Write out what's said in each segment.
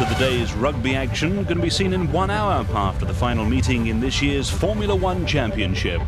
of the day's rugby action going to be seen in 1 hour after the final meeting in this year's Formula One Championship.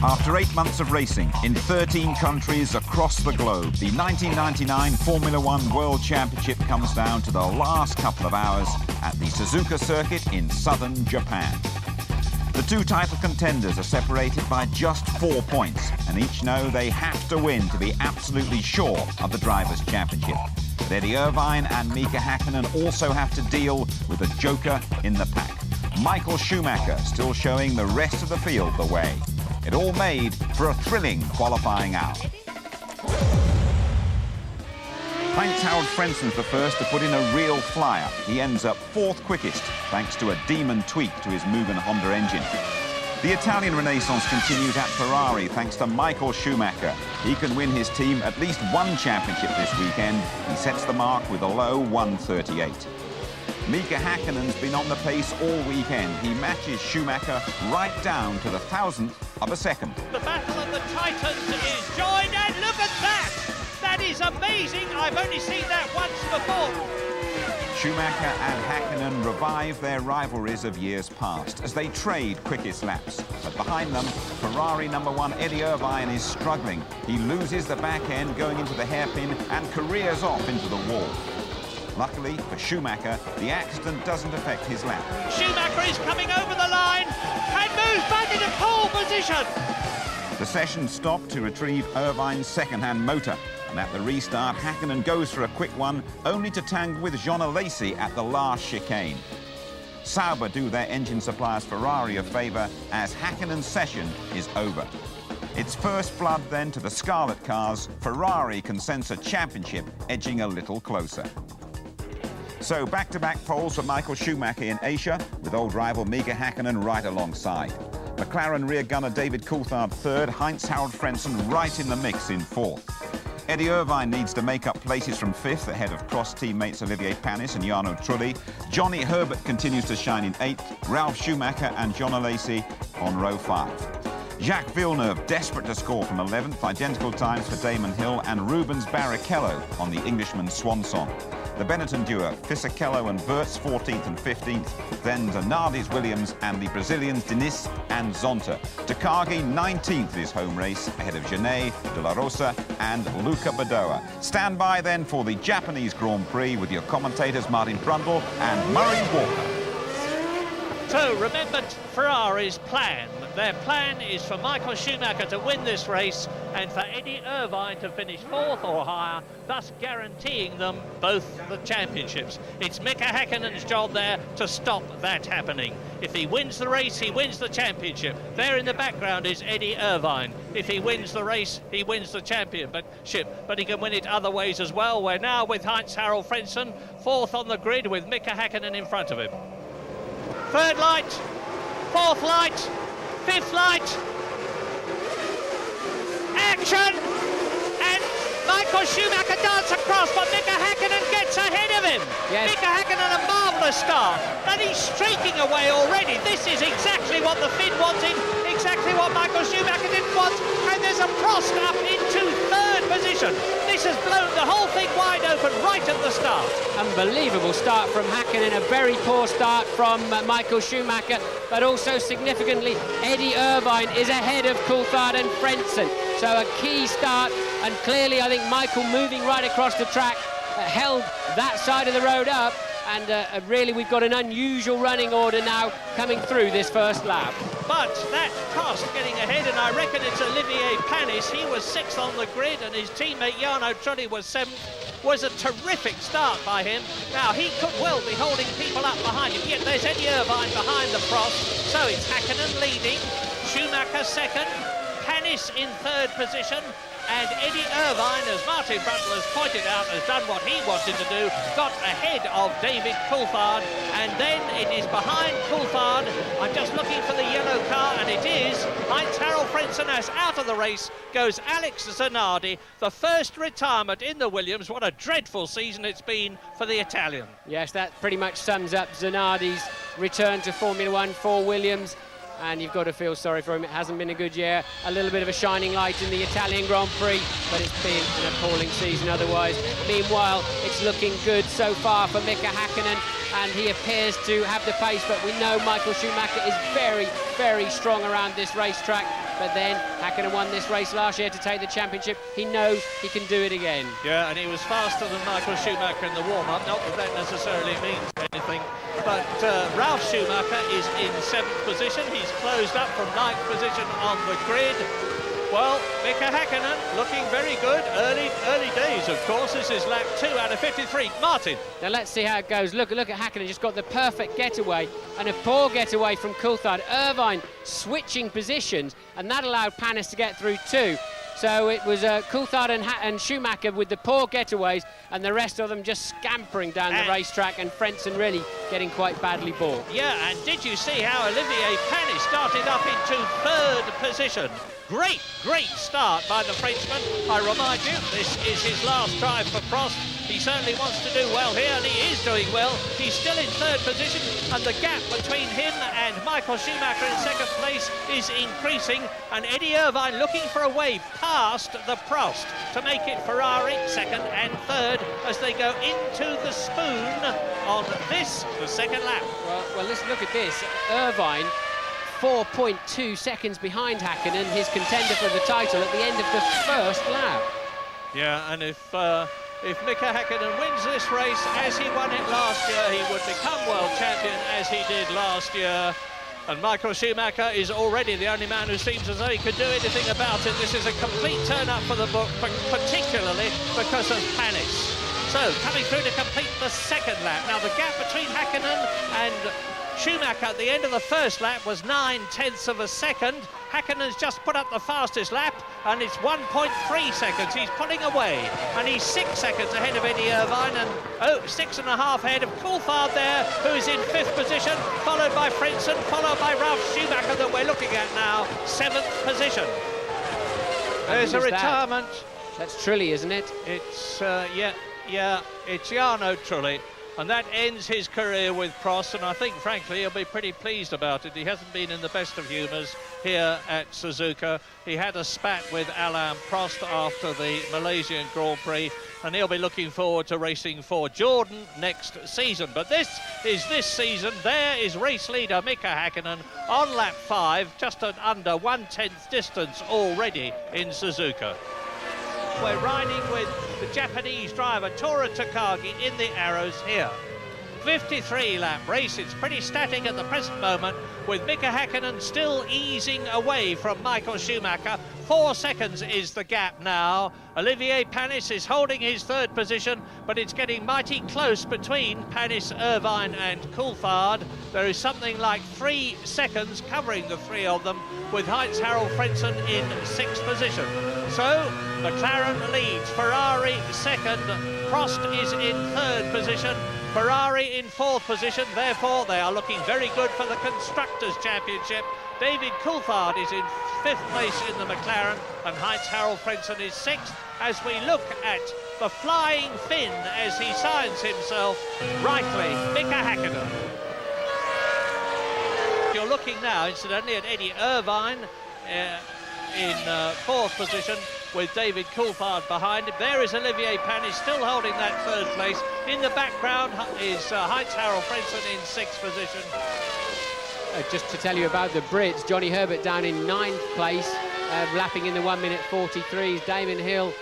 After 8 months of racing in 13 countries across the globe, the 1999 Formula One World Championship comes down to the last couple of hours at the Suzuka circuit in southern Japan. The two title contenders are separated by just 4 points, and each know they have to win to be absolutely sure of the Drivers' Championship. But Eddie Irvine and Mika Häkkinen also have to deal with a joker in the pack. Michael Schumacher still showing the rest of the field the way. It all made for a thrilling qualifying hour. Heinz-Harald Frenzen's the first to put in a real flyer. He ends up 4th quickest thanks to a demon tweak to his Mugen Honda engine. The Italian renaissance continues at Ferrari thanks to Michael Schumacher. He can win his team at least one championship this weekend. He sets the mark with a low 1:38. Mika Häkkinen's been on the pace all weekend. He matches Schumacher right down to the 1,000th of a second. The battle of the Titans is joined, and look at that! That is amazing. I've only seen that once before. Schumacher and Häkkinen revive their rivalries of years past as they trade quickest laps. But behind them, Ferrari #1 Eddie Irvine is struggling. He loses the back end going into the hairpin and careers off into the wall. Luckily for Schumacher, the accident doesn't affect his lap. Schumacher is coming over the line and moves back into pole position. The session stopped to retrieve Irvine's second-hand motor, and at the restart, Häkkinen goes for a quick one, only to tangle with Jean Alesi at the last chicane. Sauber do their engine suppliers Ferrari a favour as Häkkinen's session is over. It's first blood then to the Scarlet cars. Ferrari can sense a championship edging a little closer. So back-to-back poles for Michael Schumacher in Asia, with old rival Mika Häkkinen right alongside. McLaren rear gunner David Coulthard third, Heinz-Harald Frentzen right in the mix in 4th. Eddie Irvine needs to make up places from 5th ahead of cross teammates Olivier Panis and Jarno Trulli. Johnny Herbert continues to shine in 8th, Ralf Schumacher and John Alesi on row 5. Jacques Villeneuve desperate to score from 11th, identical times for Damon Hill and Rubens Barrichello on the Englishman's swan song. The Benetton duo, Fisichella and Wirtz 14th and 15th, then Zanardi's Williams and the Brazilians Diniz and Zonta. Takagi 19th in his home race ahead of Genet, De La Rosa and Luca Badoa. Stand by then for the Japanese Grand Prix with your commentators Martin Brundle and Murray Walker. So remember Ferrari's plan. Their plan is for Michael Schumacher to win this race and for Eddie Irvine to finish 4th or higher, thus guaranteeing them both the championships. It's Mika Häkkinen's job there to stop that happening. If he wins the race, he wins the championship. There in the background is Eddie Irvine. If he wins the race, he wins the championship, but he can win it other ways as well. We're now with Heinz-Harald Frentzen, 4th on the grid with Mika Häkkinen in front of him. 3rd light, 4th light, 5th light, action, and Michael Schumacher darts across, but Mika Häkkinen gets ahead of him. Yes. Mika Häkkinen, a marvellous start, and he's streaking away already. This is exactly what the Finn wanted, exactly what Michael Schumacher didn't want, and there's a Prost up into 3rd position. This has blown the whole thing wide open right at the start. Unbelievable start from Häkkinen, a very poor start from Michael Schumacher, but also significantly Eddie Irvine is ahead of Coulthard and Frentzen. So a key start, and clearly I think Michael moving right across the track held that side of the road up, and really we've got an unusual running order now coming through this first lap. But that Prost getting ahead, and I reckon it's Olivier Panis. He was 6th on the grid, and his teammate Jarno Trulli was 7th. Was a terrific start by him. Now, he could well be holding people up behind him. Yet there's Eddie Irvine behind the Prost. So it's Häkkinen leading, Schumacher 2nd, Panis in 3rd position, and Eddie Irvine, as Martin Brundle has pointed out, has done what he wanted to do, got ahead of David Coulthard, and then it is behind Coulthard. I'm just looking for the yellow car, and it is Heinz-Harald Frentzen. As out of the race goes Alex Zanardi, the first retirement in the Williams. What a dreadful season it's been for the Italian. Yes, that pretty much sums up Zanardi's return to Formula One for Williams. And you've got to feel sorry for him. It hasn't been a good year. A little bit of a shining light in the Italian Grand Prix, but it's been an appalling season otherwise. Meanwhile, it's looking good so far for Mika Häkkinen, and he appears to have the pace, but we know Michael Schumacher is very, very strong around this racetrack. But then Häkkinen won this race last year to take the championship. He knows he can do it again. Yeah, and he was faster than Michael Schumacher in the warm-up. Not that that necessarily means anything. But Ralf Schumacher is in 7th position. He's closed up from 9th position on the grid. Well, Mika Häkkinen looking very good. Early days, of course. This is lap 2 out of 53. Martin. Now let's see how it goes. Look at Häkkinen, just got the perfect getaway, and a poor getaway from Coulthard. Irvine switching positions, and that allowed Panis to get through too. So it was Coulthard and Schumacher with the poor getaways, and the rest of them just scampering down the racetrack, and Frentzen really getting quite badly bought. Yeah, and did you see how Olivier Panis started up into 3rd position? Great start by the Frenchman. I remind you, this is his last drive for Prost. He certainly wants to do well here, and he is doing well. He's still in 3rd position, and the gap between him and Michael Schumacher in 2nd place is increasing, and Eddie Irvine looking for a way past the Prost to make it Ferrari 2nd and 3rd as they go into the spoon on this, the 2nd lap. Well, let's look at this. Irvine 4.2 seconds behind Häkkinen, his contender for the title at the end of the first lap. Yeah, and if Mika Häkkinen wins this race as he won it last year, he would become world champion as he did last year. And Michael Schumacher is already the only man who seems as though he could do anything about it. This is a complete turn-up for the book, particularly because of Panis. So, coming through to complete the 2nd lap. Now, the gap between Häkkinen and Schumacher at the end of the first lap was 9/10 of a second. Häkkinen's just put up the fastest lap, and it's 1.3 seconds. He's pulling away, and he's 6 seconds ahead of Eddie Irvine, and 6.5 ahead of Coulthard there, who's in 5th position, followed by Frentzen, followed by Ralf Schumacher that we're looking at now, 7th position. There's a retirement. That's Trulli, isn't it? It's it's Jarno Trulli. And that ends his career with Prost, and I think, frankly, he'll be pretty pleased about it. He hasn't been in the best of humours here at Suzuka. He had a spat with Alain Prost after the Malaysian Grand Prix, and he'll be looking forward to racing for Jordan next season. But this is this season. There is race leader Mika Häkkinen on lap 5, just at under 1/10 distance already in Suzuka. We're riding with the Japanese driver Tora Takagi in the arrows here. 53-lap race. It's pretty static at the present moment, with Mika Häkkinen still easing away from Michael Schumacher. 4 seconds is the gap now. Olivier Panis is holding his 3rd position, but it's getting mighty close between Panis, Irvine and Coulthard. There is something like 3 seconds covering the 3 of them, with Heinz-Harald Frentzen in 6th position. So McLaren leads, Ferrari 2nd, Prost is in 3rd position, Ferrari in 4th position. Therefore they are looking very good for the Constructors' Championship. David Coulthard is in 5th place in the McLaren, and Heinz-Harald Frentzen is 6th, as we look at the flying Finn as he signs himself rightly, Mika Häkkinen. You're looking now, incidentally, at Eddie Irvine in 4th position, with David Coulthard behind him. There is Olivier Panis still holding that 3rd place. In the background is Heinz-Harald Frentzen in 6th position. Just to tell you about the Brits, Johnny Herbert down in 9th place, lapping in the 1:43s. Damon Hill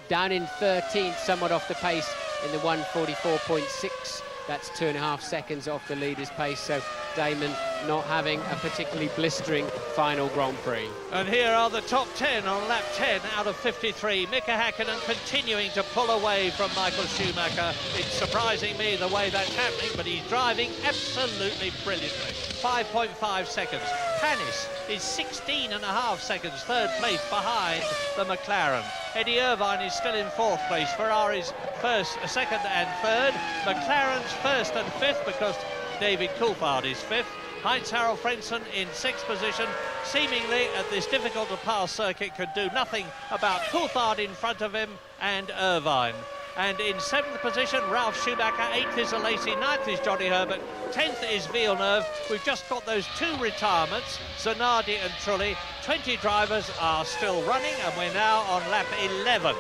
down in 13th, somewhat off the pace in the 1:44.6 That's 2.5 seconds off the leader's pace, so Damon not having a particularly blistering final Grand Prix. And here are the top 10 on lap 10 out of 53. Mika Häkkinen continuing to pull away from Michael Schumacher. It's surprising me the way that's happening, but he's driving absolutely brilliantly. 5.5 seconds. Panis is 16.5 seconds, third place behind the McLaren. Eddie Irvine is still in fourth place. Ferrari's first, second and third. McLaren's first and fifth because David Coulthard is fifth. Heinz-Harald Frentzen in sixth position, seemingly at this difficult to pass circuit could do nothing about Coulthard in front of him and Irvine. And in seventh position, Ralf Schumacher, eighth is Alesi, ninth is Johnny Herbert, 10th is Villeneuve. We've just got those two retirements, Zanardi and Trulli. 20 drivers are still running, and we're now on lap 11.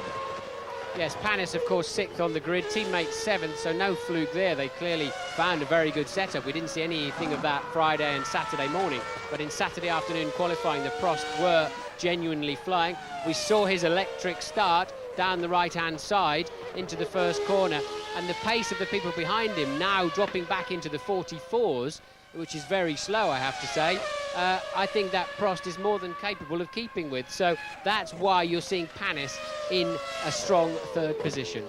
Yes, Panis, of course, sixth on the grid, teammates seventh, so no fluke there. They clearly found a very good setup. We didn't see anything of that Friday and Saturday morning, but in Saturday afternoon qualifying, the Prost were genuinely flying. We saw his electric start down the right-hand side into the first corner, and the pace of the people behind him now dropping back into the 44s, which is very slow, I have to say. I think that Prost is more than capable of keeping with, so that's why you're seeing Panis in a strong third position.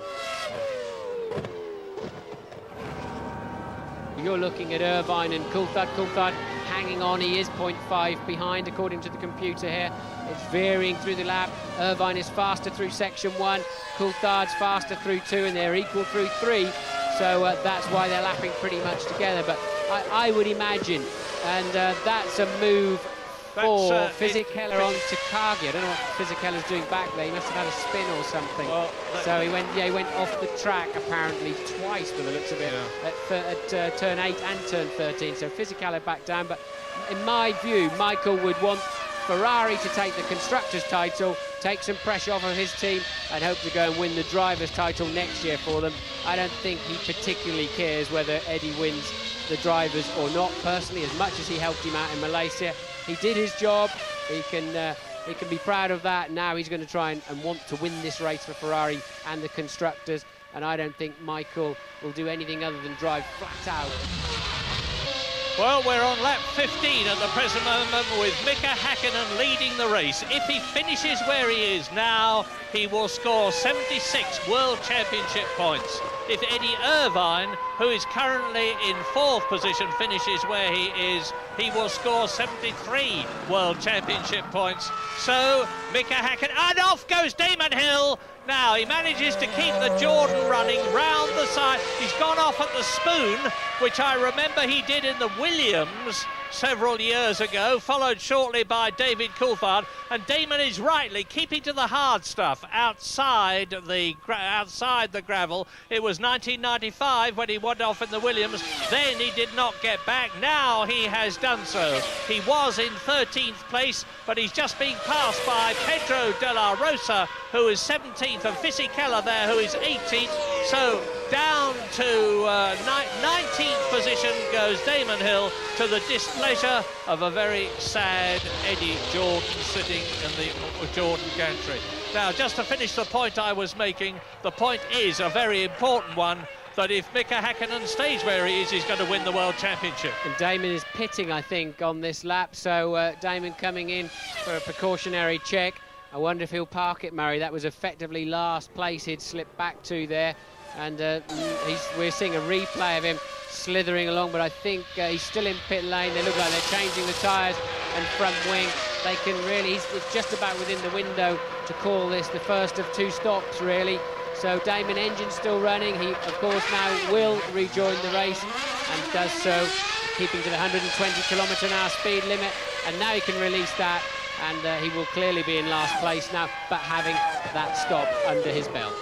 You're looking at Irvine and Coulthard. Coulthard hanging on, he is 0.5 behind according to the computer here. It's varying through the lap. Irvine is faster through section 1, Coulthard's faster through 2, and they're equal through 3. So that's why they're lapping pretty much together. But I would imagine, and that's a move for Fisichella on Takagi. I don't know what Fisichella's doing back there. He must have had a spin or something. Well, so he went off the track apparently twice by the looks of it, at turn 8 and turn 13. So Fisichella back down. But in my view, Michael would want Ferrari to take the Constructors' title, take some pressure off of his team, and hope to go and win the Drivers' title next year for them. I don't think he particularly cares whether Eddie wins the Drivers or not, personally, as much as he helped him out in Malaysia. He did his job. He can be proud of that. Now he's going to try and want to win this race for Ferrari and the Constructors, and I don't think Michael will do anything other than drive flat out. Well, we're on lap 15 at the present moment with Mika Häkkinen leading the race. If he finishes where he is now, he will score 76 World Championship points. If Eddie Irvine, who is currently in fourth position, finishes where he is, he will score 73 World Championship points. So, Mika Häkkinen, and off goes Damon Hill. Now, he manages to keep the Jordan running round the side. He's gone off at the spoon, which I remember he did in the Williams several years ago, followed shortly by David Coulthard, and Damon is rightly keeping to the hard stuff outside the gravel. It was 1995 when he went off in the Williams, then he did not get back. Now he has done so. He was in 13th place, but he's just being passed by Pedro de la Rosa, who is 17th, and Fisichella there, who is 18th. So down to 19th position goes Damon Hill, to the displeasure of a very sad Eddie Jordan sitting in the Jordan gantry. Now, just to finish the point I was making, the point is a very important one, that if Mika Häkkinen stays where he is, he's going to win the World Championship. And Damon is pitting, I think, on this lap, so Damon coming in for a precautionary check. I wonder if he'll park it, Murray. That was effectively last place he'd slipped back to there, and we're seeing a replay of him slithering along, but I think he's still in pit lane. They look like they're changing the tyres and front wing. They can really, it's just about within the window to call this the first of two stops, really. So Damon, engine's still running. He, of course, now will rejoin the race and does so, keeping to the 120km/h speed limit. And now he can release that, and he will clearly be in last place now, but having that stop under his belt.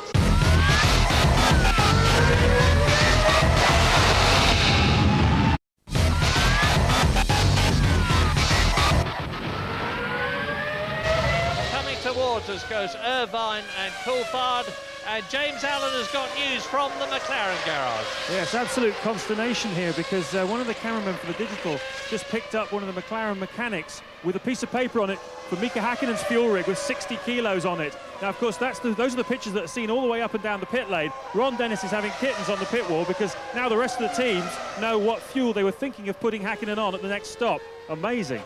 Towards us goes Irvine and Coulthard. And James Allen has got news from the McLaren garage. Yes, absolute consternation here, because one of the cameramen for the digital just picked up one of the McLaren mechanics with a piece of paper on it for Mika Häkkinen's fuel rig with 60 kilos on it. Now, of course, those are the pictures that are seen all the way up and down the pit lane. Ron Dennis is having kittens on the pit wall because now the rest of the teams know what fuel they were thinking of putting Häkkinen on at the next stop. Amazing.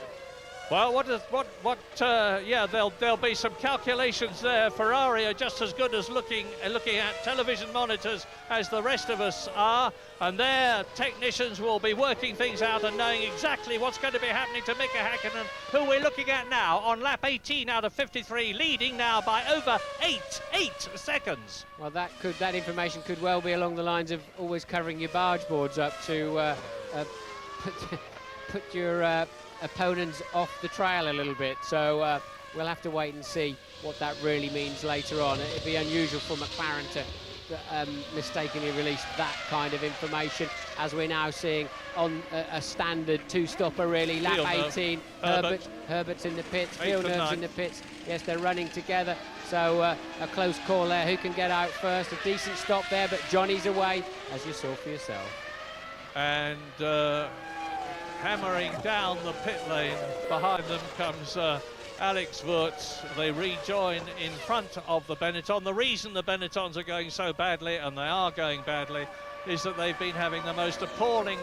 Well, yeah, there'll be some calculations there. Ferrari are just as good as looking at television monitors as the rest of us are, and their technicians will be working things out and knowing exactly what's going to be happening to Mika Häkkinen, who we're looking at now on lap 18 out of 53, leading now by over 8 seconds. Well, that information could well be along the lines of always covering your barge boards up to put your opponents off the trail a little bit. So we'll have to wait and see what that really means later on. It'd be unusual for McLaren to mistakenly release that kind of information, as we're now seeing on a standard two-stopper, really. Lap 18, Herbert's in the pits, Villeneuve's in the pits. Yes, they're running together, so a close call there. Who can get out first? A decent stop there, but Johnny's away, as you saw for yourself. And hammering down the pit lane behind them comes Alex Wurz. They rejoin in front of the Benetton. The reason the Benettons are going so badly, and they are going badly, is that they've been having the most appalling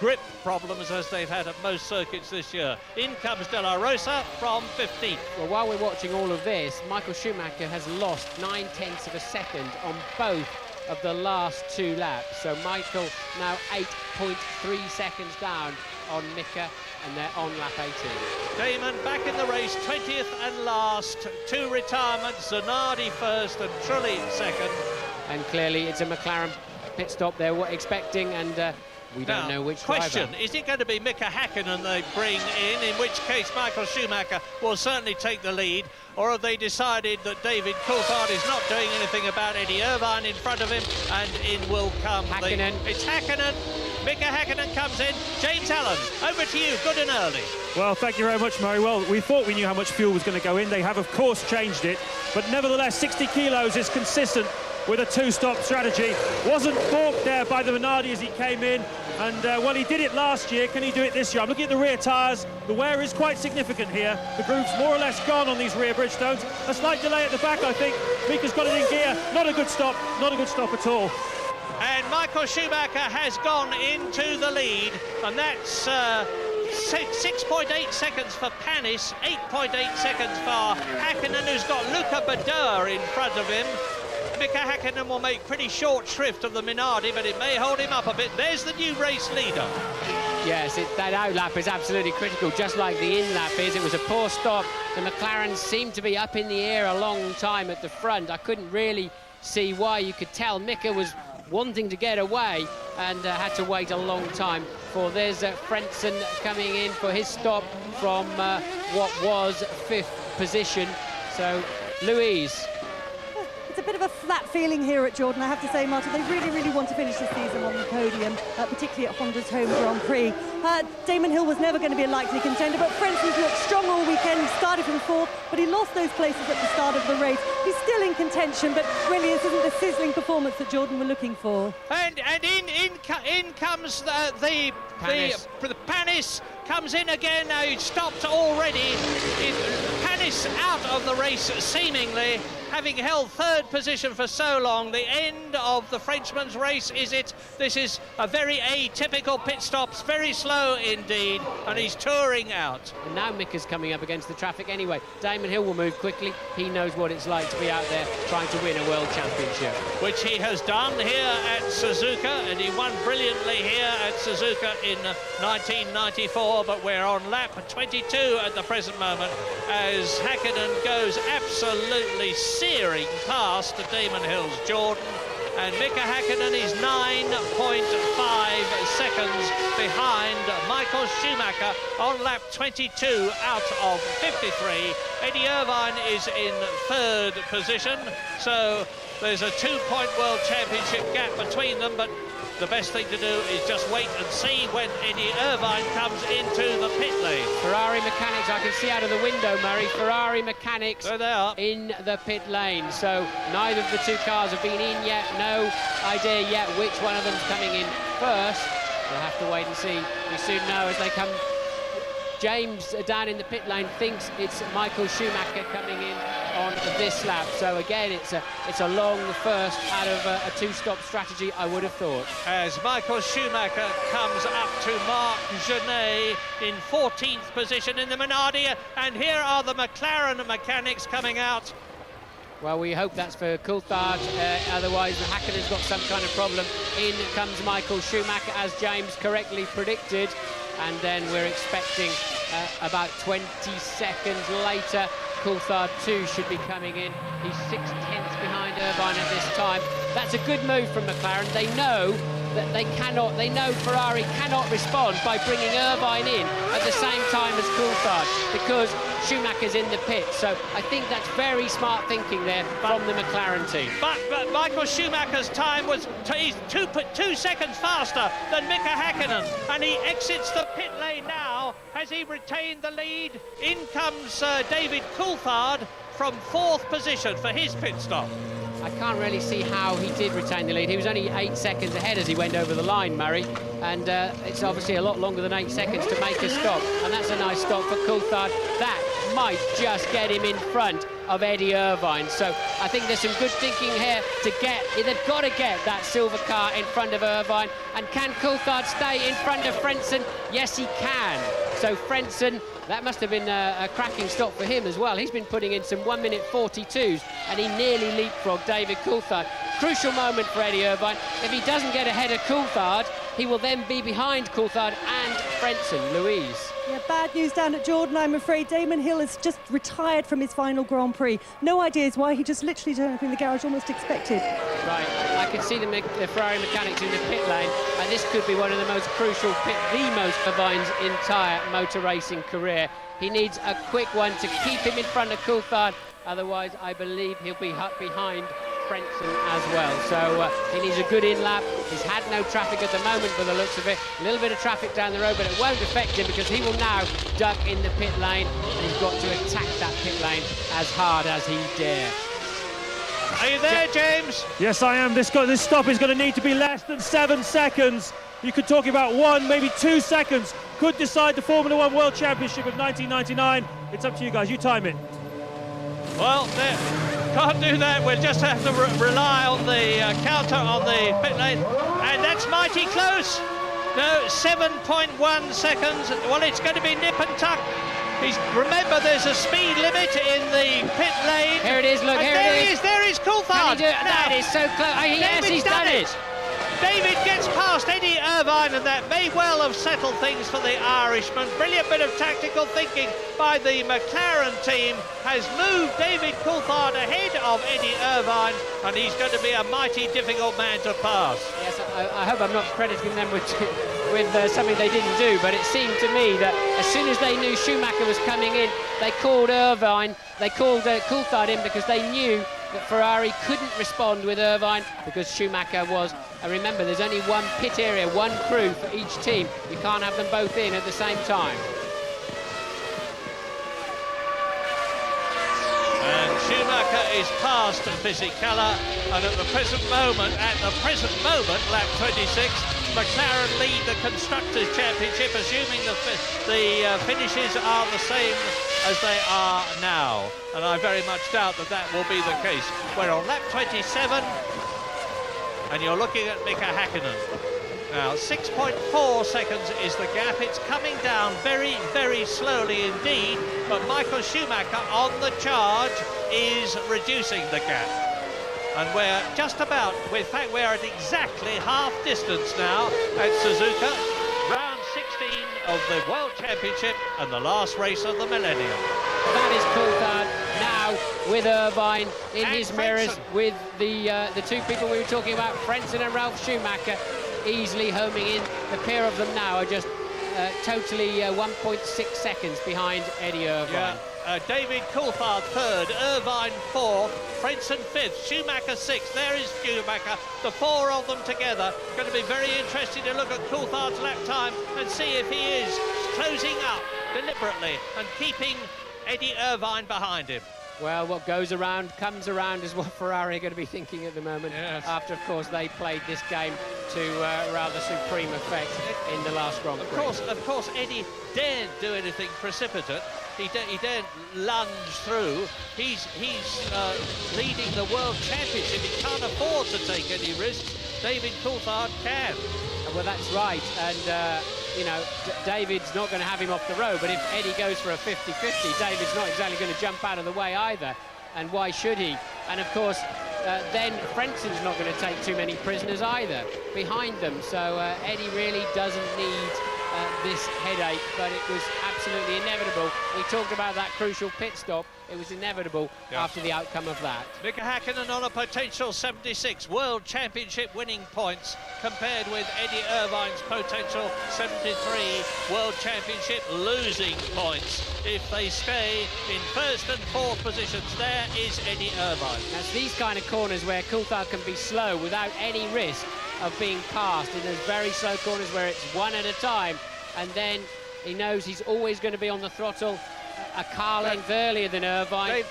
grip problems as they've had at most circuits this year. In comes De La Rosa from 15th. Well, while we're watching all of this, Michael Schumacher has lost 9/10 of a second on both of the last two laps. So Michael now 8.3 seconds down on Mika, and they're on lap 18. Damon back in the race, 20th and last. Two retirements, Zanardi first and Trulli second. And clearly it's a McLaren pit stop they're expecting, and we don't know which question, driver. Is it going to be Mika Häkkinen they bring in which case Michael Schumacher will certainly take the lead, or have they decided that David Coulthard is not doing anything about Eddie Irvine in front of him, and in will come Häkkinen. It's Häkkinen. Mika Häkkinen comes in. James Allen, over to you, good and early. Well, thank you very much, Murray. Well, we thought we knew how much fuel was going to go in. They have, of course, changed it, but nevertheless, 60 kilos is consistent with a two-stop strategy. Wasn't balked there by the Minardi as he came in, and well, he did it last year. Can he do it this year? I'm looking at the rear tyres. The wear is quite significant here. The groove's more or less gone on these rear Bridgestones. A slight delay at the back, I think. Mika's got it in gear. Not a good stop. Not a good stop at all. And Michael Schumacher has gone into the lead, and that's 6.8 seconds for Panis, 8.8 seconds for Häkkinen, who's got Luca Badoer in front of him. Mika Häkkinen will make pretty short shrift of the Minardi, but it may hold him up a bit. There's the new race leader. Yes, that outlap is absolutely critical, just like the in-lap is. It was a poor stop. The McLarens seemed to be up in the air a long time at the front. I couldn't really see why. You could tell Mika was wanting to get away and had to wait a long time for. There's Frentzen coming in for his stop from what was 5th position. So, Louise. It's a bit of a flat feeling here at Jordan, I have to say, Martin. They really, really want to finish the season on the podium, particularly at Honda's home Grand Prix. Damon Hill was never going to be a likely contender, but Frenson's looked strong all weekend. He started from 4th, but he lost those places at the start of the race. He's still in contention, but really this isn't the sizzling performance that Jordan were looking for. And in comes the Panis comes in again. Now he's stopped already. Panis out of the race, seemingly, having held 3rd position for so long. The end of the Frenchman's race, is it? This is a very atypical pit stops, very slow indeed, and he's touring out. And now Mika's coming up against the traffic anyway. Damon Hill will move quickly. He knows what it's like to be out there trying to win a world championship. Which he has done here at Suzuka, and he won brilliantly here at Suzuka in 1994, but we're on lap 22 at the present moment as Häkkinen goes absolutely searing past Damon Hill's Jordan, and Mika Häkkinen is 9.5 seconds behind Michael Schumacher on lap 22 out of 53. Eddie Irvine is in 3rd position, so there's a 2-point World Championship gap between them, but the best thing to do is just wait and see when Eddie Irvine comes into the pit lane. Ferrari mechanics, I can see out of the window, Murray. Ferrari mechanics There they are. in the pit lane. So neither of the two cars have been in yet. No idea yet which one of them's coming in first. We'll have to wait and see. We soon know as they come. James down in the pit lane thinks it's Michael Schumacher coming in on this lap. So again, it's a long first out of a two-stop strategy, I would have thought. As Michael Schumacher comes up to Marc Genet in 14th position in the Minardi, and here are the McLaren mechanics coming out. Well, we hope that's for Coulthard, otherwise Häkkönen's got some kind of problem. In comes Michael Schumacher, as James correctly predicted, and then we're expecting about 20 seconds later, Coulthard too should be coming in. He's 6/10 behind Irvine at this time. That's a good move from McLaren. They know that they know Ferrari cannot respond by bringing Irvine in at the same time as Coulthard, because Schumacher's in the pit. So I think that's very smart thinking there from the McLaren team. But Michael Schumacher's time was he's 2 seconds faster than Mika Häkkinen, and he exits the pit lane now. Has he retained the lead? In comes David Coulthard from 4th position for his pit stop. I can't really see how he did retain the lead. He was only 8 seconds ahead as he went over the line, Murray, and it's obviously a lot longer than 8 seconds to make a stop, and that's a nice stop for Coulthard. That might just get him in front of Eddie Irvine. So I think there's some good thinking here to they've got to get that silver car in front of Irvine. And can Coulthard stay in front of Frentzen? Yes, he can. So Frentzen, that must have been a cracking stop for him as well. He's been putting in some 1 minute 42s, and he nearly leapfrogged David Coulthard. Crucial moment for Eddie Irvine. If he doesn't get ahead of Coulthard, he will then be behind Coulthard and Frentzen. Louise. Yeah, bad news down at Jordan, I'm afraid. Damon Hill has just retired from his final Grand Prix. No ideas why. He just literally turned up in the garage, almost expected. Right, I can see the Ferrari mechanics in the pit lane, and this could be one of the most crucial the most Irvine's entire motor racing career. He needs a quick one to keep him in front of Coulthard. Otherwise, I believe he'll be behind Frentzen as well. So he needs a good in-lap. He's had no traffic at the moment by the looks of it. A little bit of traffic down the road, but it won't affect him because he will now duck in the pit lane, and he's got to attack that pit lane as hard as he dare. Are you there, James? Yes, I am. This stop is going to need to be less than 7 seconds. You could talk about 1, maybe 2 seconds. Could decide the Formula 1 World Championship of 1999. It's up to you guys. You time it. Well, can't do that. We'll just have to rely on the counter on the pit lane. And that's mighty close. No, 7.1 seconds. Well, it's going to be nip and tuck. Remember, there's a speed limit in the pit lane. Here it is, look, and here it it is. There is Coulthard. Can he do it? That is so close. Yes, he's done it. David gets past Eddie Irvine, and that may well have settled things for the Irishman. Brilliant bit of tactical thinking by the McLaren team has moved David Coulthard ahead of Eddie Irvine, and he's going to be a mighty difficult man to pass. Yes, I hope I'm not crediting them with something they didn't do, but it seemed to me that as soon as they knew Schumacher was coming in, they called Coulthard in because they knew that Ferrari couldn't respond with Irvine because Schumacher was. And remember, there's only one pit area, one crew for each team. You can't have them both in at the same time. And Schumacher is past Fisichella, and at the present moment, lap 26, McLaren lead the Constructors' Championship, assuming the finishes are the same as they are now. And I very much doubt that will be the case. We're on lap 27, and you're looking at Mika Häkkinen. Now, 6.4 seconds is the gap. It's coming down very, very slowly indeed, but Michael Schumacher on the charge is reducing the gap. And we're just about, in fact, we're at exactly half distance now at Suzuka. Round 16 of the World Championship and the last race of the millennium. That is Coulthard now with Irvine in And his Frentzen. mirrors with the two people we were talking about, Frentzen and Ralf Schumacher, easily homing in. The pair of them now are just totally 1.6 seconds behind Eddie Irvine. Yeah, David Coulthard third, Irvine fourth, Frentzen fifth, Schumacher sixth. There is Schumacher, the four of them together. Going to be very interesting to look at Coulthard's lap time and see if he is closing up deliberately and keeping Eddie Irvine behind him. Well, what goes around comes around is what Ferrari are going to be thinking at the moment. Yes. After, of course, they played this game to rather supreme effect in the last Grand Prix. Of course, Eddie daren't do anything precipitate. He daren't lunge through. He's leading the World Championship. He can't afford to take any risks. David Coulthard can. Well, that's right. And, you know, David's not going to have him off the road, but if Eddie goes for a 50-50, David's not exactly going to jump out of the way either. And why should he? And, of course, then Frentzen's not going to take too many prisoners either behind them. So Eddie really doesn't need this headache, but it was absolutely inevitable. We talked about that crucial pit stop. It was inevitable after the outcome of that. Mika Häkkinen on a potential 76 World Championship winning points compared with Eddie Irvine's potential 73 World Championship losing points. If they stay in first and fourth positions, there is Eddie Irvine. That's these kind of corners where Coulthard can be slow without any risk of being passed in those very slow corners where it's one at a time, and then he knows he's always going to be on the throttle a car length earlier than Irvine.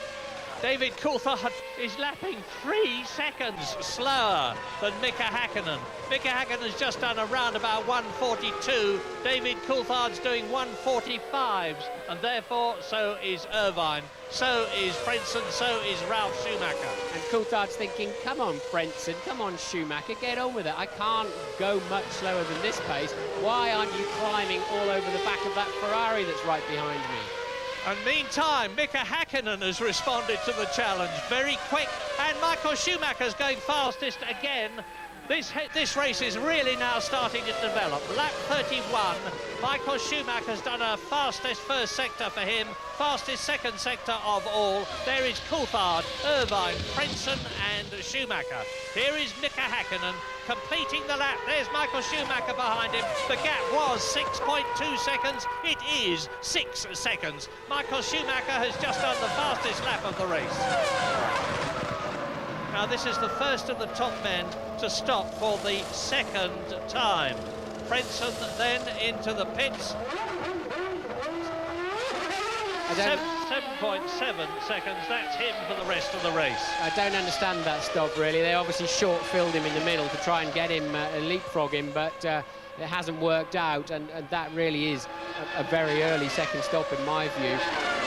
David Coulthard is lapping 3 seconds slower than Mika Häkkinen. Mika Häkkinen's just done around about 1:42. David Coulthard's doing 1:45s, and therefore so is Irvine, so is Frentzen, so is Ralf Schumacher. And Coulthard's thinking, come on, Frentzen, come on, Schumacher, get on with it. I can't go much slower than this pace. Why aren't you climbing all over the back of that Ferrari that's right behind me? And meantime, Mika Häkkinen has responded to the challenge very quick, and Michael Schumacher's going fastest again. This race is really now starting to develop. Lap 31, Michael Schumacher's done a fastest first sector for him, fastest second sector of all. There is Coulthard, Irvine, Frentzen and Schumacher. Here is Mika Häkkinen completing the lap. There's Michael Schumacher behind him. The gap was 6.2 seconds. It is 6 seconds. Michael Schumacher has just done the fastest lap of the race. Now this is the first of the top men to stop for the second time. Frentzen then into the pits. 7.7 seconds, that's him for the rest of the race. I don't understand that stop, really. They obviously short-filled him in the middle to try and get him, leapfrog him, but it hasn't worked out, and that really is a very early second stop in my view.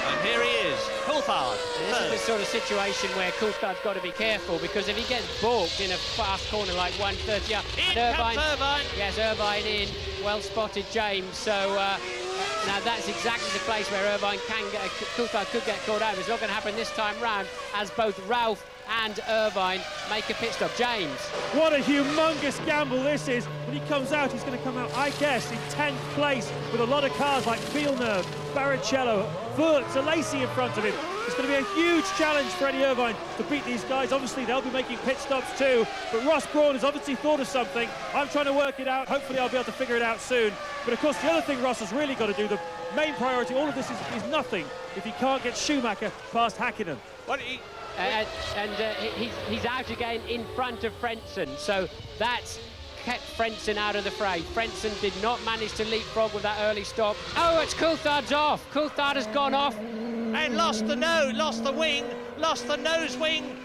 And here he is, Coulthard. This is the sort of situation where Coulthard's got to be careful, because if he gets balked in a fast corner like 130 up, in comes Irvine. Yes, Irvine in, well spotted, James. So now that's exactly the place where Irvine Coulthard could get caught out. It's not going to happen this time round, as both Ralf and Irvine make a pit stop. James. What a humongous gamble this is. When he comes out, he's going to come out, I guess, in 10th place with a lot of cars like Villeneuve, Barrichello, Wurz, Lacey in front of him. It's going to be a huge challenge for Eddie Irvine to beat these guys. Obviously, they'll be making pit stops too, but Ross Brawn has obviously thought of something. I'm trying to work it out. Hopefully, I'll be able to figure it out soon. But of course, the other thing Ross has really got to do, the main priority, all of this is nothing if he can't get Schumacher past Häkkinen. He's out again in front of Frentzen, so that's kept Frentzen out of the fray. Frentzen did not manage to leapfrog with that early stop. Oh, it's Coulthard's off. Coulthard has gone off. And lost the nose, lost the wing, lost the nose wing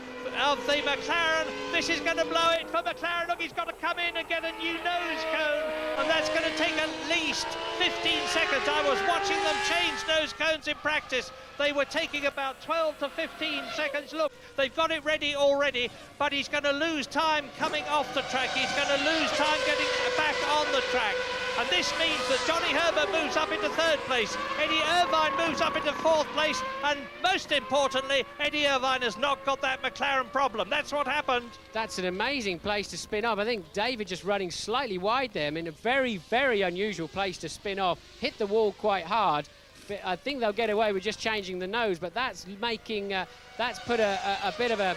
of the McLaren. This is going to blow it for McLaren. Look, he's got to come in and get a new nose cone, and that's going to take at least 15 seconds. I was watching them change nose cones in practice. They were taking about 12 to 15 seconds. Look, they've got it ready already, but he's going to lose time coming off the track. He's going to lose time getting back on the track. And this means that Johnny Herbert moves up into third place. Eddie Irvine moves up into fourth place. And most importantly, Eddie Irvine has not got that McLaren problem. That's what happened. That's an amazing place to spin off. I think David just running slightly wide there. I mean, a very, very unusual place to spin off. Hit the wall quite hard. I think they'll get away with just changing the nose, but that's making that's put a bit of a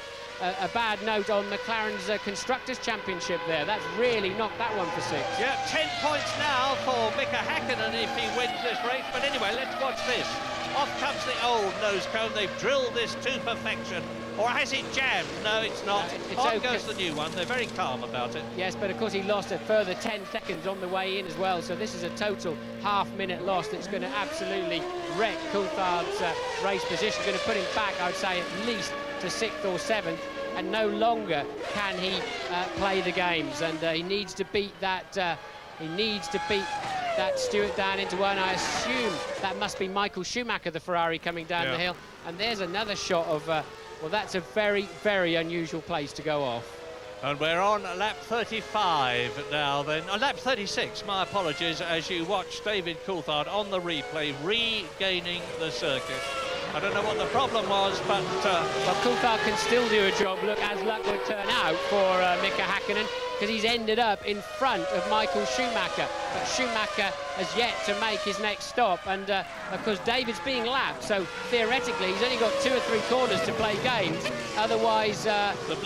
bad note on McLaren's Constructors' Championship there. That's really knocked that one for 6. Yeah, 10 points now for Mika Häkkinen if he wins this race. But anyway, let's watch this. Off comes the old nose cone. They've drilled this to perfection. Or has it jammed? No, it's not. On goes the new one. They're very calm about it. Yes, but of course he lost a further 10 seconds on the way in as well. So this is a total half-minute loss that's going to absolutely wreck Coulthard's race position. Going to put him back, I would say, at least to 6th or 7th. And no longer can he play the games. And he needs to beat that. He needs to beat that Stewart down into one. I assume that must be Michael Schumacher, the Ferrari, coming down the hill. And there's another shot of, well, that's a very, very unusual place to go off. And we're on lap 35 now then. Lap 36, my apologies, as you watch David Coulthard on the replay regaining the circuit. I don't know what the problem was, but... Well, Coulthard can still do a job, look, as luck would turn out for Mika Häkkinen, because he's ended up in front of Michael Schumacher. But Schumacher has yet to make his next stop, and of course David's being lapped, so theoretically he's only got 2 or 3 corners to play games. Otherwise the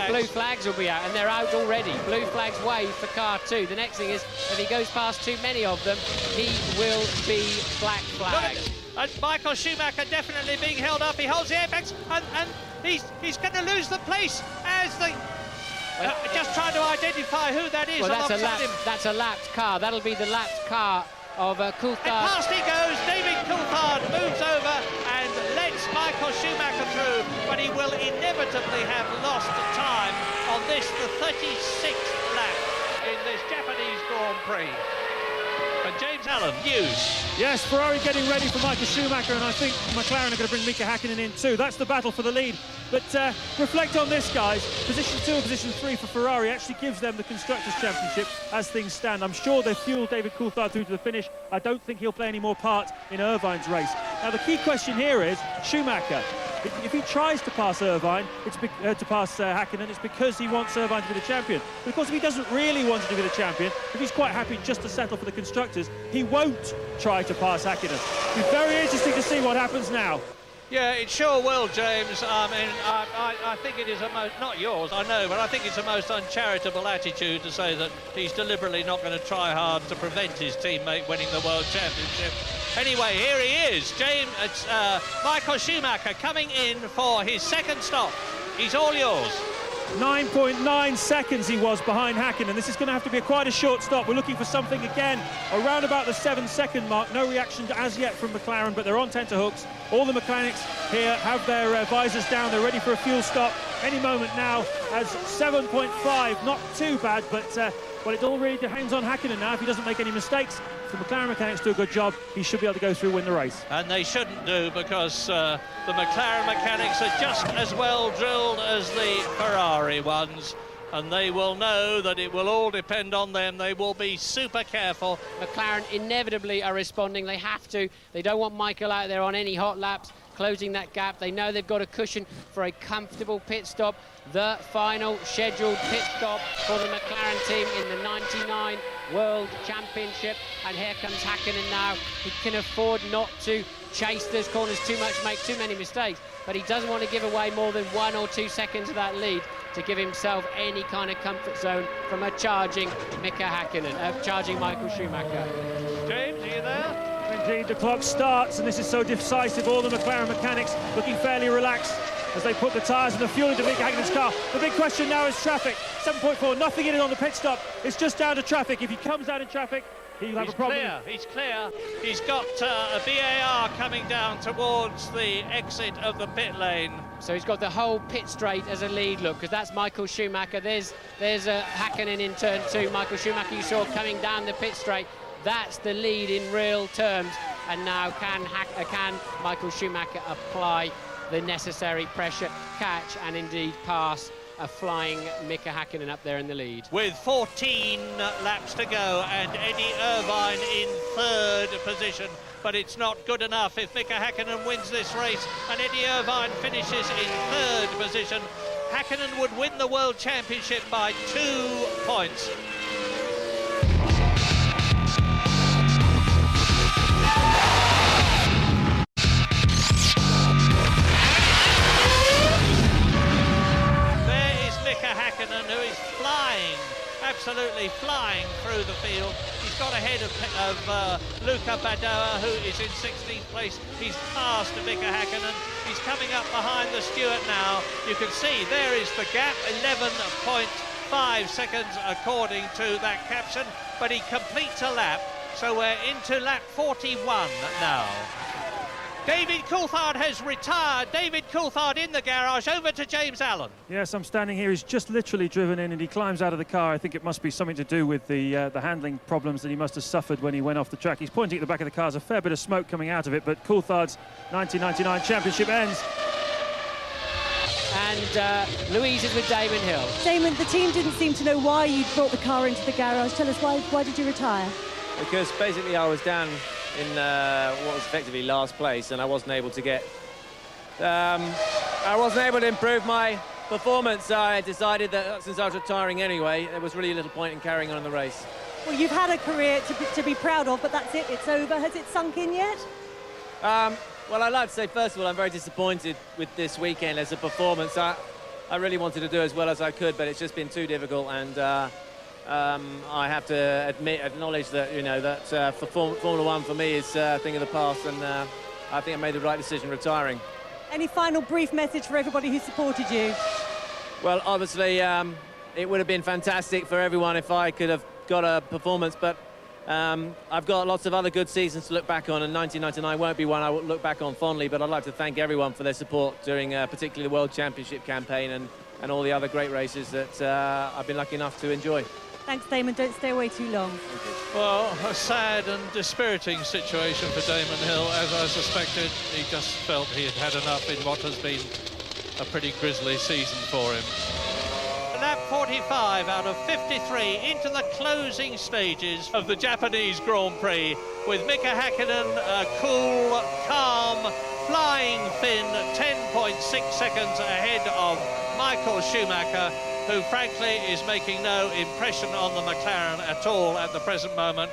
blue flags will be out, and they're out already. Blue flags wave for car 2. The next thing is, if he goes past too many of them, he will be black flagged. And Michael Schumacher definitely being held up. He holds the apex, and he's going to lose the place as the... just trying to identify who that is. Well, that's a lapped car. That'll be the lapped car of Coulthard. And past he goes. David Coulthard moves over and lets Michael Schumacher through, but he will inevitably have lost time on this, the 36th lap in this Japanese Grand Prix. And James Allen, news. Yes, Ferrari getting ready for Michael Schumacher, and I think McLaren are going to bring Mika Häkkinen in too. That's the battle for the lead. But reflect on this, guys. Position 2 and position 3 for Ferrari actually gives them the Constructors' Championship as things stand. I'm sure they've fueled David Coulthard through to the finish. I don't think he'll play any more part in Irvine's race. Now, the key question here is Schumacher. If he tries to pass Irvine, Häkkinen, it's because he wants Irvine to be the champion. But of course, if he doesn't really want to be the champion, if he's quite happy just to settle for the Constructors, he won't try to pass Häkkinen. It'll be very interesting to see what happens now. Yeah, it sure will, James. I mean, I think it is a most, not yours, I know, but I think it's a most uncharitable attitude to say that he's deliberately not going to try hard to prevent his teammate winning the World Championship. Anyway, here he is, it's Michael Schumacher coming in for his second stop. He's all yours. 9.9 seconds he was behind Häkkinen. This is going to have to be quite a short stop. We're looking for something again around about the 7-second mark. No reaction as yet from McLaren, but they're on tenterhooks. All the mechanics here have their visors down. They're ready for a fuel stop any moment now. As 7.5, not too bad, but well, it all really depends on Häkkinen now. If he doesn't make any mistakes, if the McLaren mechanics do a good job, he should be able to go through and win the race. And they shouldn't do, because the McLaren mechanics are just as well drilled as the Ferrari ones, and they will know that it will all depend on them. They will be super careful. McLaren inevitably are responding. They have to. They don't want Michael out there on any hot laps, closing that gap. They know they've got a cushion for a comfortable pit stop. The final scheduled pit stop for the McLaren team in the 99 World Championship. And here comes Häkkinen now. He can afford not to chase those corners too much, make too many mistakes, but he doesn't want to give away more than 1 or 2 seconds of that lead to give himself any kind of comfort zone from a charging Mika Häkkinen, charging Michael Schumacher. James, are you there? Indeed, the clock starts, and this is so decisive. All the McLaren mechanics looking fairly relaxed as they put the tyres and the fuel into Mika Häkkinen's car. The big question now is traffic. 7.4, nothing in it on the pit stop. It's just down to traffic. If he comes out in traffic, he'll have a problem. He's clear. He's got a BAR coming down towards the exit of the pit lane. So he's got the whole pit straight as a lead, look, because that's Michael Schumacher. There's Häkkinen in turn 2. Michael Schumacher you saw coming down the pit straight. That's the lead in real terms. And now can Michael Schumacher apply the necessary pressure, catch and indeed pass a flying Mika Häkkinen up there in the lead. With 14 laps to go and Eddie Irvine in 3rd position, but it's not good enough. If Mika Häkkinen wins this race and Eddie Irvine finishes in 3rd position, Häkkinen would win the World Championship by 2 points. Who is flying, absolutely flying through the field. He's got ahead of Luca Badoa, who is in 16th place. He's passed Mika Häkkinen. He's coming up behind the Stewart now. You can see there is the gap, 11.5 seconds according to that caption, but he completes a lap, so we're into lap 41 now. David Coulthard has retired. David Coulthard in the garage, over to James Allen. Yes, I'm standing here. He's just literally driven in and he climbs out of the car. I think it must be something to do with the handling problems that he must have suffered when he went off the track. He's pointing at the back of the car. There's a fair bit of smoke coming out of it, but Coulthard's 1999 championship ends. And Louise is with Damon Hill. Damon, the team didn't seem to know why you brought the car into the garage. Tell us, why did you retire? Because basically I was down in what was effectively last place, and I wasn't able to get I wasn't able to improve my performance. I decided that since I was retiring anyway, there was really little point in carrying on in the race. Well, you've had a career to be proud of, but that's it, it's over. Has it sunk in yet? Well, I'd like to say, first of all, I'm very disappointed with this weekend as a performance. I really wanted to do as well as I could, but it's just been too difficult, and I have to acknowledge that, you know, that for Formula One for me is a thing of the past, and I think I made the right decision retiring. Any final brief message for everybody who supported you? Well, obviously, it would have been fantastic for everyone if I could have got a performance, but I've got lots of other good seasons to look back on, and 1999 won't be one I will look back on fondly, but I'd like to thank everyone for their support during particularly the World Championship campaign and all the other great races that I've been lucky enough to enjoy. Thanks, Damon. Don't stay away too long. Well, a sad and dispiriting situation for Damon Hill. As I suspected, he just felt he had had enough in what has been a pretty grisly season for him. Lap 45 out of 53 into the closing stages of the Japanese Grand Prix, with Mika Häkkinen a cool, calm, flying Finn 10.6 seconds ahead of Michael Schumacher, who frankly is making no impression on the McLaren at all at the present moment.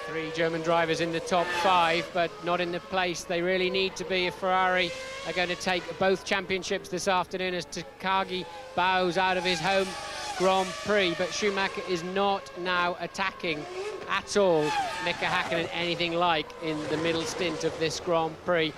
3 German drivers in the top 5, but not in the place they really need to be if Ferrari are going to take both championships this afternoon, as Takagi bows out of his home Grand Prix. But Schumacher is not now attacking at all Mika Häkkinen anything like in the middle stint of this Grand Prix.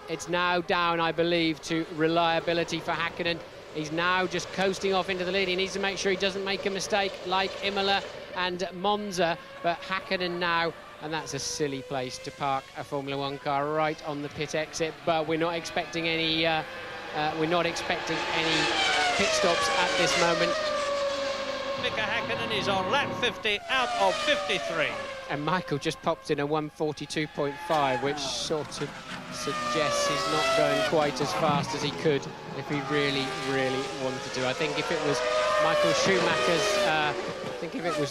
It's now down, I believe, to reliability for Häkkinen. He's now just coasting off into the lead. He needs to make sure he doesn't make a mistake like Imola and Monza, but Häkkinen now, and that's a silly place to park a Formula One car, right on the pit exit. But we're not expecting any pit stops at this moment. Mika Häkkinen is on lap 50 out of 53. And Michael just popped in a 142.5, which sort of suggests he's not going quite as fast as he could if he really, really wanted to. I think if it was Michael Schumacher's,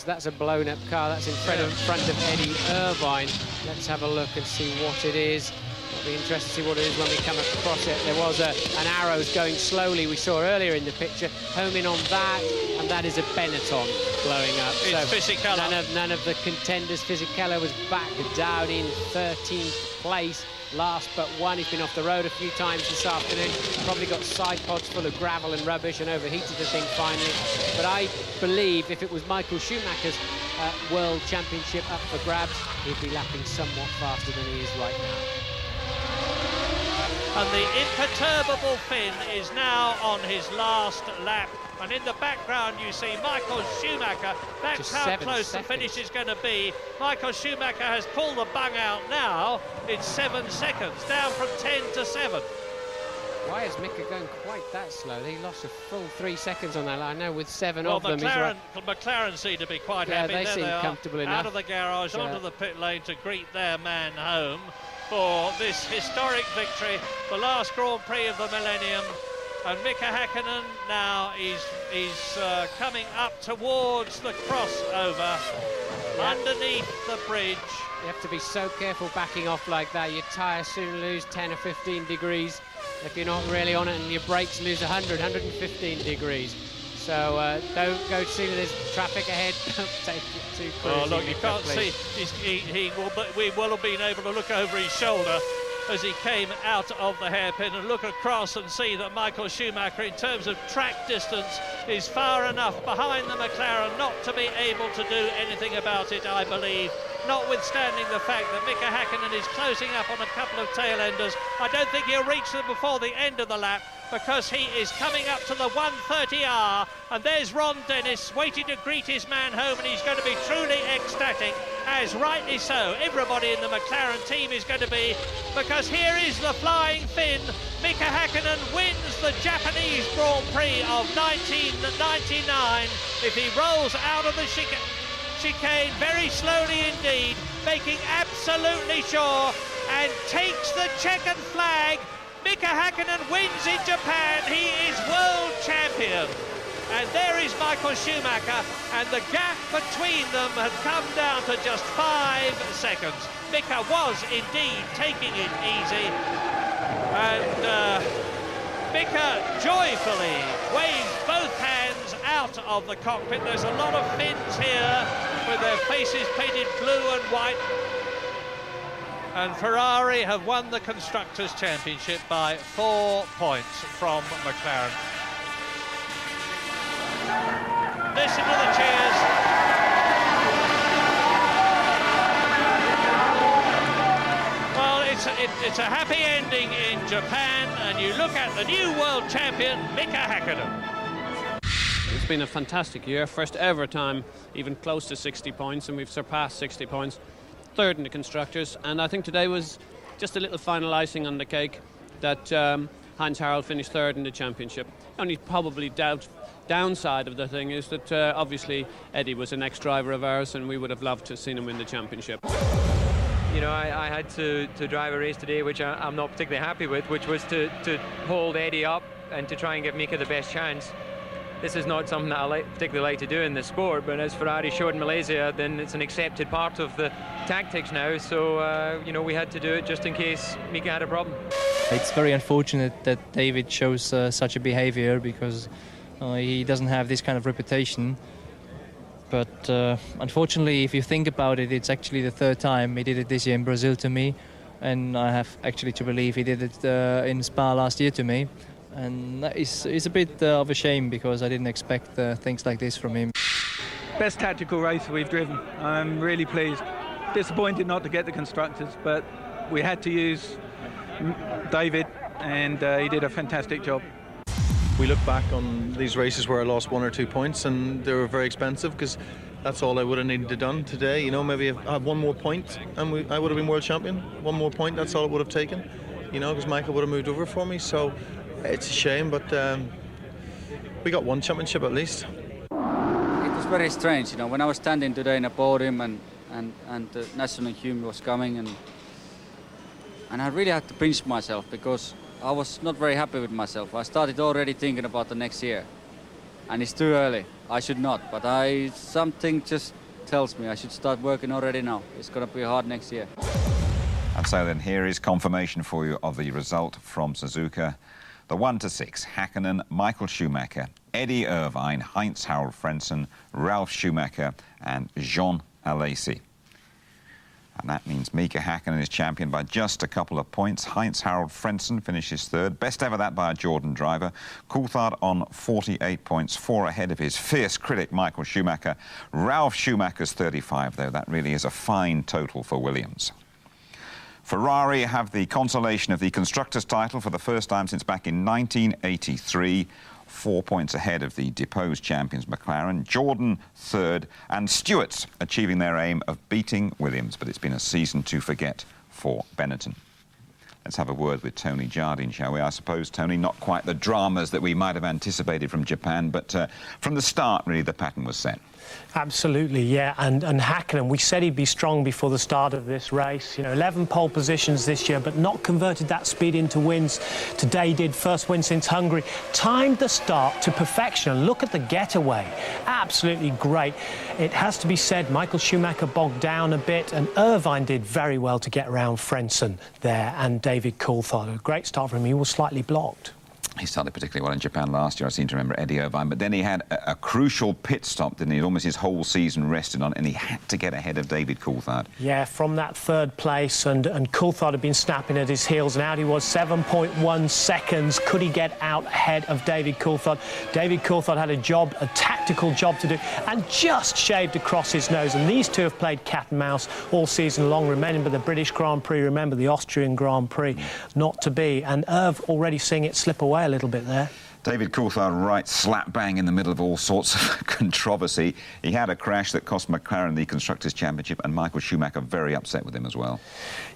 that's a blown-up car. That's in front of Eddie Irvine. Let's have a look and see what it is. It'll be interesting to see what it is when we come across it. There was an arrows going slowly, we saw earlier in the picture, homing on that, and that is a Benetton blowing up. It's Fisichella. None of the contenders. Fisichella was back down in 13th place. Last but one. He's been off the road a few times this afternoon. Probably got side pods full of gravel and rubbish and overheated the thing finally. But I believe if it was Michael Schumacher's World Championship up for grabs, he'd be lapping somewhat faster than he is right now. And the imperturbable Finn is now on his last lap. And in the background you see Michael Schumacher. That's Just how 7 close seconds. the finish is going to be. Michael Schumacher has pulled the bung out now in 7 seconds, down from 10 to 7. Why is Mika going quite that slow? He lost a full 3 seconds on that line. I know with 7 of them. McLaren seem to be quite Yeah, happy. they There seem are, comfortable enough. out of the garage, Yeah. onto the pit lane to greet their man home for this historic victory, the last Grand Prix of the millennium. And Mika Häkkinen now is coming up towards the crossover underneath the bridge. You have to be so careful backing off like that. Your tyres soon lose 10 or 15 degrees if you're not really on it, and your brakes lose 115 degrees. So don't go see that there's traffic ahead. Don't take it too close. Oh, look, you can't see. We will have been able to look over his shoulder as he came out of the hairpin, and look across and see that Michael Schumacher, in terms of track distance, is far enough behind the McLaren not to be able to do anything about it, I believe. Notwithstanding the fact that Mika Häkkinen is closing up on a couple of tail-enders, I don't think he'll reach them before the end of the lap, because he is coming up to the 1:30 and there's Ron Dennis waiting to greet his man home, and he's going to be truly ecstatic, as rightly so everybody in the McLaren team is going to be, because here is the flying Finn. Mika Häkkinen wins the Japanese Grand Prix of 1999 if he rolls out of the chicane very slowly indeed, making absolutely sure, and takes the checkered flag. Mika Häkkinen wins in Japan. He is world champion. And there is Michael Schumacher, and the gap between them had come down to just 5 seconds. Mika was indeed taking it easy, and Mika joyfully waves both hands out of the cockpit. There's a lot of Finns here with their faces painted blue and white. And Ferrari have won the Constructors' Championship by 4 points from McLaren. Listen to the cheers. Well, it's a happy ending in Japan, and you look at the new world champion, Mika Häkkinen. It's been a fantastic year, first ever time even close to 60 points, and we've surpassed 60 points. Third in the Constructors, and I think today was just a little final icing on the cake that Heinz Harald finished third in the championship. Only probably downside of the thing is that obviously Eddie was an ex-driver of ours, and we would have loved to have seen him win the championship. You know, I had to drive a race today which I'm not particularly happy with, which was to hold Eddie up and to try and give Mika the best chance. This is not something that I particularly like to do in the sport, but as Ferrari showed in Malaysia, then it's an accepted part of the tactics now, so you know, we had to do it just in case Mika had a problem. It's very unfortunate that David shows such a behavior, because he doesn't have this kind of reputation. But unfortunately, if you think about it, it's actually the third time he did it this year in Brazil to me, and I have actually to believe he did it in Spa last year to me. And that is a bit of a shame, because I didn't expect things like this from him. Best tactical race we've driven. I'm really pleased. Disappointed not to get the Constructors, but we had to use David, and he did a fantastic job. We look back on these races where I lost 1 or 2 points, and they were very expensive, because that's all I would have needed to done today. You know, maybe if I had 1 more point and I would have been world champion. 1 more point, that's all it would have taken. You know, because Michael would have moved over for me. So it's a shame, but we got 1 championship at least. It was very strange, you know, when I was standing today in a podium and the national hymn was coming, and I really had to pinch myself, because I was not very happy with myself. I started already thinking about the next year, and it's too early. I should not, but something just tells me I should start working already now. It's going to be hard next year. And so then here is confirmation for you of the result from Suzuka. The 1-6, Häkkinen, Michael Schumacher, Eddie Irvine, Heinz Harald Frentzen, Ralf Schumacher and Jean Alesi. And that means Mika Häkkinen is champion by just a couple of points. Heinz Harald Frentzen finishes third. Best ever that by a Jordan driver. Coulthard on 48 points, 4 ahead of his fierce critic Michael Schumacher. Ralf Schumacher's 35, though. That really is a fine total for Williams. Ferrari have the consolation of the Constructors' title for the first time since back in 1983. 4 points ahead of the deposed champions McLaren. Jordan third, and Stewart's achieving their aim of beating Williams, but it's been a season to forget for Benetton. Let's have a word with Tony Jardine, shall we? I suppose, Tony, not quite the dramas that we might have anticipated from Japan, but from the start, really, the pattern was set. Absolutely, yeah, and Häkkinen, we said he'd be strong before the start of this race. You know, 11 pole positions this year, but not converted that speed into wins. Today did, first win since Hungary. Timed the start to perfection, and look at the getaway. Absolutely great. It has to be said, Michael Schumacher bogged down a bit, and Irvine did very well to get around Frentzen there, and David Coulthard. A great start for him. He was slightly blocked. He started particularly well in Japan last year. I seem to remember Eddie Irvine. But then he had a crucial pit stop, didn't he? Almost his whole season rested on it, and he had to get ahead of David Coulthard. Yeah, from that third place, and Coulthard had been snapping at his heels, and out he was, 7.1 seconds. Could he get out ahead of David Coulthard? David Coulthard had a tactical job to do, and just shaved across his nose. And these two have played cat and mouse all season long. Remember the British Grand Prix, remember the Austrian Grand Prix. Not to be. And Irv already seeing it slip away a little bit there. David Coulthard right slap bang in the middle of all sorts of controversy. He had a crash that cost McLaren the Constructors' Championship, and Michael Schumacher very upset with him as well.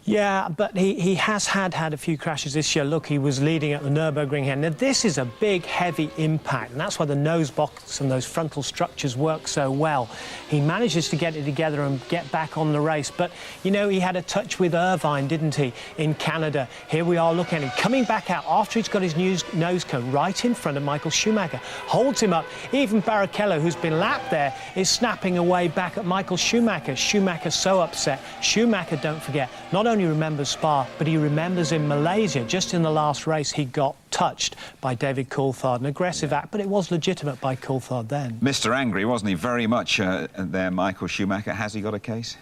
Yeah, but he has had a few crashes this year. Look, he was leading at the Nürburgring here. Now, this is a big, heavy impact, and that's why the nose box and those frontal structures work so well. He manages to get it together and get back on the race. But, you know, he had a touch with Irvine, didn't he, in Canada. Here we are looking at him coming back out after he's got his nose cone right in front of Michael Schumacher. Holds him up. Even Barrichello, who's been lapped there, is snapping away back at Michael Schumacher. Schumacher's so upset. Schumacher, don't forget, not only remembers Spa, but he remembers in Malaysia, just in the last race, he got touched by David Coulthard. An aggressive act, but it was legitimate by Coulthard then. Mr. Angry, wasn't he? Very much there, Michael Schumacher. Has he got a case?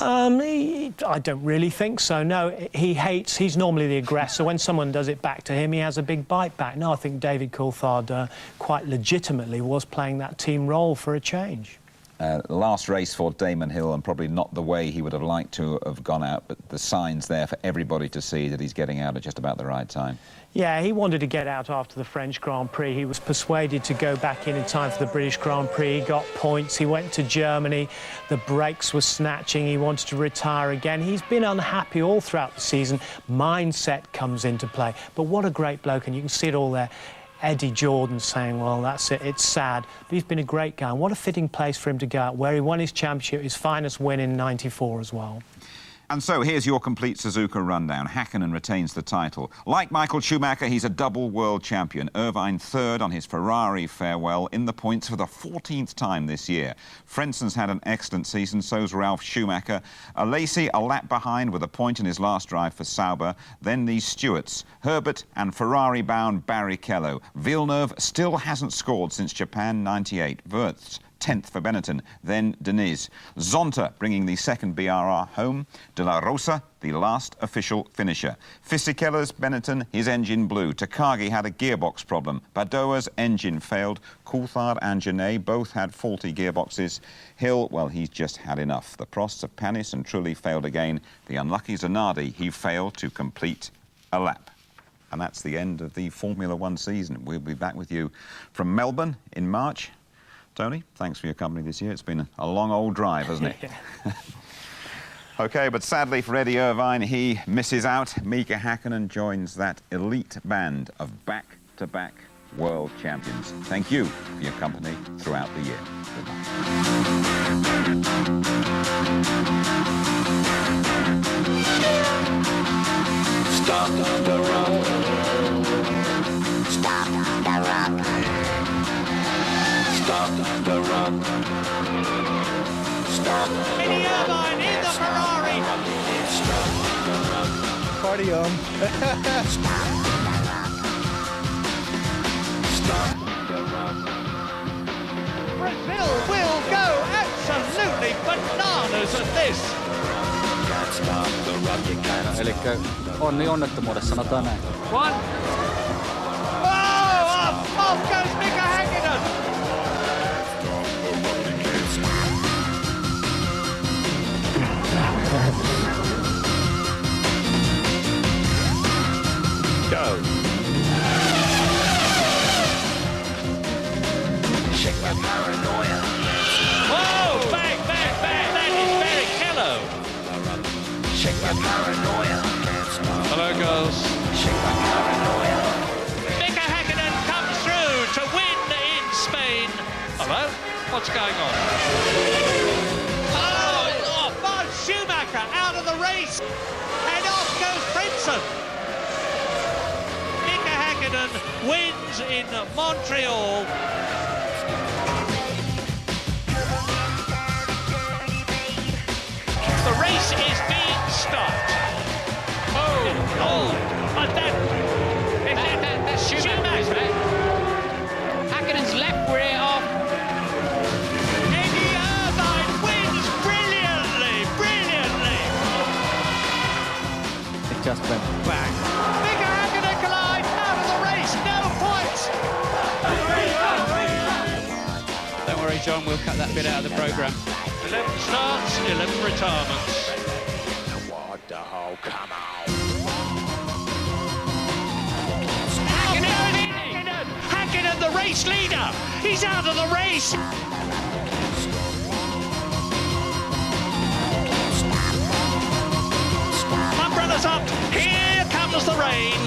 I don't really think so, no. He's normally the aggressor. When someone does it back to him, he has a big bite back. No, I think David Coulthard quite legitimately was playing that team role for a change. Last race for Damon Hill, and probably not the way he would have liked to have gone out, but the signs there for everybody to see that he's getting out at just about the right time. Yeah, he wanted to get out after the French Grand Prix. He was persuaded to go back in time for the British Grand Prix. He got points. He went to Germany. The brakes were snatching. He wanted to retire again. He's been unhappy all throughout the season. Mindset comes into play. But what a great bloke, and you can see it all there. Eddie Jordan saying, well, that's it, it's sad. But he's been a great guy. And what a fitting place for him to go out, where he won his championship, his finest win in '94 as well. And so here's your complete Suzuka rundown. Hakkinen retains the title. Like Michael Schumacher, he's a double world champion. Irvine third on his Ferrari farewell in the points for the 14th time this year. Frenson's had an excellent season, so's Ralf Schumacher. Lacey a lap behind with a point in his last drive for Sauber. Then these Stewarts, Herbert and Ferrari-bound Barrichello. Villeneuve still hasn't scored since Japan '98. Wurz 10th for Benetton, then Diniz. Zonta bringing the second BRR home. De La Rosa, the last official finisher. Fisichella's Benetton, his engine blew. Takagi had a gearbox problem. Badoa's engine failed. Coulthard and Genet both had faulty gearboxes. Hill, well, he's just had enough. The Prosts of Panis and Trulli failed again. The unlucky Zanardi, he failed to complete a lap. And that's the end of the Formula One season. We'll be back with you from Melbourne in March. Tony, thanks for your company this year. It's been a long old drive, hasn't it? OK, but sadly for Eddie Irvine, he misses out. Mika Hakkinen joins that elite band of back-to-back world champions. Thank you for your company throughout the year. Goodbye. Stop the run. Stop the run. Stop the run. Stop the run. Eddie Irvine in the Ferrari. Stop the run. Party on. Stop the run. Brazil will go absolutely bananas at this. Can't stop the run. You can't. Elikkä onni onnettomuudessa, sanotaan näin. One. Oh, off goes Mika Hakkinen. Go. Shake my paranoia. Whoa, bang, bang, bang. That is Barrichello. Shake my paranoia. Can't stop. Hello, girls. Shake my paranoia. Mika Hakkinen comes through to win in Spain. Hello? What's going on? Oh, Mark Schumacher out of the race. And off goes Frenson. Mika Hakkinen wins in Montreal. The race is being stopped. Oh, but that Schumacher Bang. Mika Hakkinen collide out of the race. No points. Don't worry, John, we'll cut that bit out of the programme. 11 starts, 11 retirements. What the hell? Come on. Hakkinen, the race leader. He's out of the race. Umbrellas up. Here comes the rain.